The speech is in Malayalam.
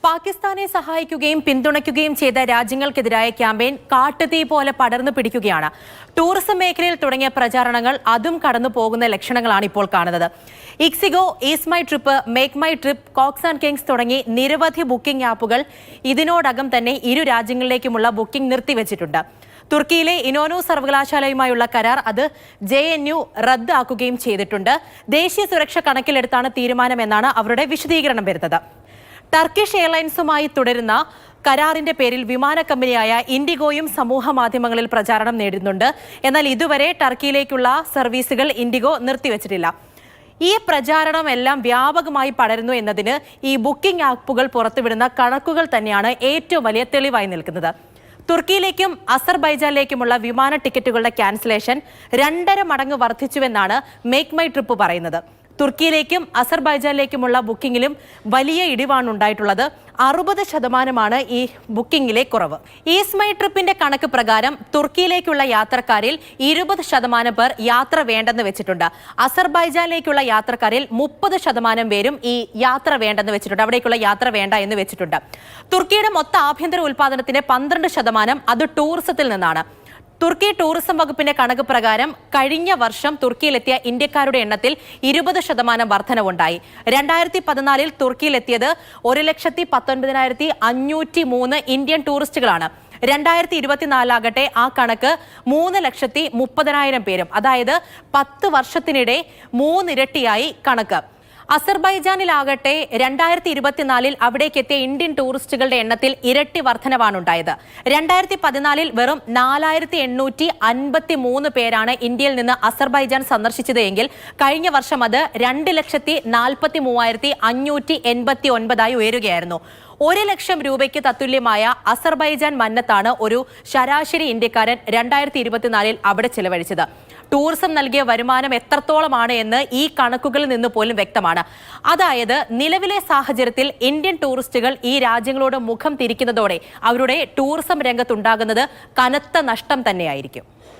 പാകിസ്ഥാനെ സഹായിക്കുകയും പിന്തുണയ്ക്കുകയും ചെയ്ത രാജ്യങ്ങൾക്കെതിരായ ക്യാമ്പയിൻ കാട്ടുതീ പോലെ പടർന്നു പിടിക്കുകയാണ്. ടൂറിസം മേഖലയിൽ തുടങ്ങിയ പ്രചാരണങ്ങൾ അതും കടന്നു പോകുന്ന ലക്ഷണങ്ങളാണ് ഇപ്പോൾ കാണുന്നത്. Ixigo, EaseMyTrip, MakeMyTrip, Cox and Kings തുടങ്ങി നിരവധി ബുക്കിംഗ് ആപ്പുകൾ ഇതിനോടകം തന്നെ ഇരു രാജ്യങ്ങളിലേക്കുമുള്ള ബുക്കിംഗ് നിർത്തിവച്ചിട്ടുണ്ട്. തുർക്കിയിലെ ഇനോനു സർവകലാശാലയുമായുള്ള കരാർ അത് JNU റദ്ദാക്കുകയും ചെയ്തിട്ടുണ്ട്. ദേശീയ സുരക്ഷ കണക്കിലെടുത്താണ് തീരുമാനമെന്നാണ് അവരുടെ വിശദീകരണം വരുന്നത്. ടർക്കിഷ് എയർലൈൻസുമായി തുടരുന്ന കരാറിന്റെ പേരിൽ വിമാന കമ്പനിയായ ഇൻഡിഗോയും സമൂഹ മാധ്യമങ്ങളിൽ പ്രചാരണം നേടുന്നുണ്ട്. എന്നാൽ ഇതുവരെ ടർക്കിയിലേക്കുള്ള സർവീസുകൾ ഇൻഡിഗോ നിർത്തിവച്ചിട്ടില്ല. ഈ പ്രചാരണമെല്ലാം വ്യാപകമായി പടരുന്നു എന്നതിന് ഈ ബുക്കിംഗ് ആപ്പുകൾ പുറത്തുവിടുന്ന കണക്കുകൾ തന്നെയാണ് ഏറ്റവും വലിയ തെളിവായി നിൽക്കുന്നത്. തുർക്കിയിലേക്കും അസർബൈജാനിലേക്കുമുള്ള വിമാന ടിക്കറ്റുകളുടെ ക്യാൻസലേഷൻ 2.5 മടങ്ങ് വർദ്ധിച്ചുവെന്നാണ് മേക്ക് മൈ ട്രിപ്പ് പറയുന്നത്. തുർക്കിയിലേക്കും അസർബൈജാനിലേക്കുമുള്ള ബുക്കിംഗിലും വലിയ ഇടിവാണ് ഉണ്ടായിട്ടുള്ളത്. 60% ഈ ബുക്കിംഗിലെ കുറവ്. ഈസ് മൈ ട്രിപ്പിന്റെ കണക്ക് പ്രകാരം തുർക്കിയിലേക്കുള്ള യാത്രക്കാരിൽ 20% പേർ യാത്ര വേണ്ടെന്ന് വെച്ചിട്ടുണ്ട്. അസർബൈജാനിലേക്കുള്ള യാത്രക്കാരിൽ 30% പേരും ഈ യാത്ര വേണ്ടെന്ന് വെച്ചിട്ടുണ്ട്, അവിടേക്കുള്ള യാത്ര വേണ്ട എന്ന് വെച്ചിട്ടുണ്ട്. തുർക്കിയുടെ മൊത്ത ആഭ്യന്തര ഉൽപാദനത്തിന്റെ 12% അത് ടൂറിസത്തിൽ നിന്നാണ്. തുർക്കി ടൂറിസം വകുപ്പിന്റെ കണക്ക് പ്രകാരം കഴിഞ്ഞ വർഷം തുർക്കിയിലെത്തിയ ഇന്ത്യക്കാരുടെ എണ്ണത്തിൽ 20% വർധനവുണ്ടായി. 2014 തുർക്കിയിലെത്തിയത് 1,19,503 ഇന്ത്യൻ ടൂറിസ്റ്റുകളാണ്. 2024 ആകട്ടെ ആ കണക്ക് 3,30,000 പേരും, അതായത് 10 വർഷത്തിനിടെ 3 ഇരട്ടിയായി കണക്ക്. അസർബൈജാനിലാകട്ടെ 2024 അവിടേക്കെത്തിയ ഇന്ത്യൻ ടൂറിസ്റ്റുകളുടെ എണ്ണത്തിൽ ഇരട്ടി വർധനവാണുണ്ടായത്. 2014 വെറും 4,853 പേരാണ് ഇന്ത്യയിൽ നിന്ന് അസർബൈജാൻ സന്ദർശിച്ചത് എങ്കിൽ കഴിഞ്ഞ വർഷം അത് 2,43,589 ഉയരുകയായിരുന്നു. 1 ലക്ഷം രൂപയ്ക്ക് തത്തുല്യമായ അസർബൈജാൻ മന്നത്താണ് ഒരു ശരാശരി ഇന്ത്യക്കാരൻ 2024 അവിടെ ചെലവഴിച്ചത്. ടൂറിസം നൽകിയ വരുമാനം എത്രത്തോളമാണ് എന്ന് ഈ കണക്കുകളിൽ നിന്ന് പോലും വ്യക്തമാണ്. അതായത് നിലവിലെ സാഹചര്യത്തിൽ ഇന്ത്യൻ ടൂറിസ്റ്റുകൾ ഈ രാജ്യങ്ങളോട് മുഖം തിരിക്കുന്നതോടെ അവരുടെ ടൂറിസം രംഗത്തുണ്ടാകുന്നത് കനത്ത നഷ്ടം തന്നെയായിരിക്കും.